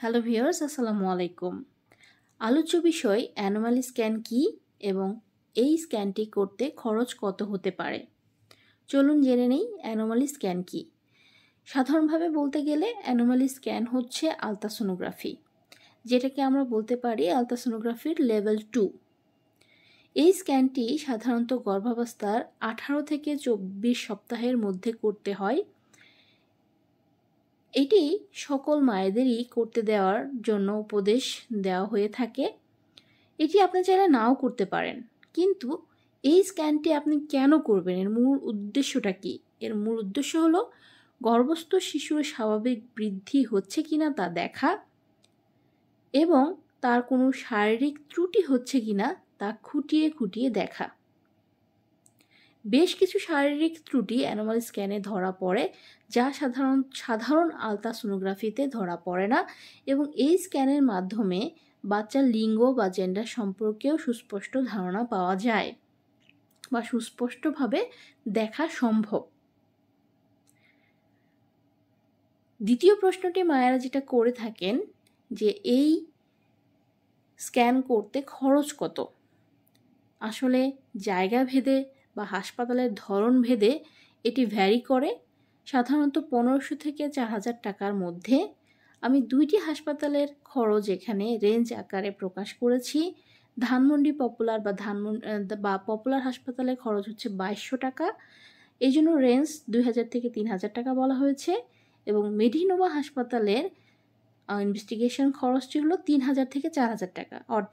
Hello viewers, আসসালামু আলাইকুম। আলোচ্য বিষয় অ্যানোমালি স্ক্যান কি এবং এই স্ক্যানটি করতে খরচ কত হতে পারে। চলুন জেনে নেই অ্যানোমালি স্ক্যান কি। সাধারণভাবে বলতে গেলে অ্যানোমালি স্ক্যান হচ্ছে আলট্রাসোনোগ্রাফি, যেটাকে আমরা বলতে পারি আলট্রাসোনোগ্রাফির লেভেল 2। এই স্ক্যানটি সাধারণত গর্ভাবস্থার 18 থেকে 24 সপ্তাহের মধ্যে করতে হয়। এটি সকল মায়েদেরই করতে দেওয়ার জন্য উপদেশ দেওয়া হয়ে থাকে। এটি আপনি চাইলে নাও করতে পারেন, কিন্তু এই স্ক্যানটি আপনি কেন করবেন, এর মূল উদ্দেশ্যটা কি? এর মূল উদ্দেশ্য হলো গর্ভস্থ শিশুর স্বাভাবিক বৃদ্ধি হচ্ছে কিনা তা দেখা এবং তার কোনো শারীরিক ত্রুটি হচ্ছে কিনা তা খুঁটিয়ে খুঁটিয়ে দেখা। বেশ কিছু শারীরিক ত্রুটি অ্যানোমালি স্ক্যানে ধরা পড়ে, যা সাধারণ আলট্রাসোনোগ্রাফিতে ধরা পড়ে না, এবং এই স্ক্যানের মাধ্যমে বাচ্চার লিঙ্গ বা জেন্ডার সম্পর্কেও সুস্পষ্ট ধারণা পাওয়া যায় বা সুস্পষ্টভাবে দেখা সম্ভব। দ্বিতীয় প্রশ্নটি মায়েরা যেটা করে থাকেন যে এই স্ক্যান করতে খরচ কত। আসলে জায়গা ভেদে বা হাসপাতালের ধরন ভেদে এটি ভ্যারি করে। সাধারণত 1500 থেকে 4000 টাকার মধ্যে। আমি দুইটি হাসপাতালের খরচ এখানে রেঞ্জ আকারে প্রকাশ করেছি। ধানমন্ডি পপুলার বা পপুলার হাসপাতালের খরচ হচ্ছে 2200 টাকা, এই জন্য রেঞ্জ 2000 থেকে 3000 টাকা বলা হয়েছে, এবং মেডিনোভা হাসপাতালের ইনভেস্টিগেশন খরচটি হলো 3000 থেকে 4000 টাকা, অর্থাৎ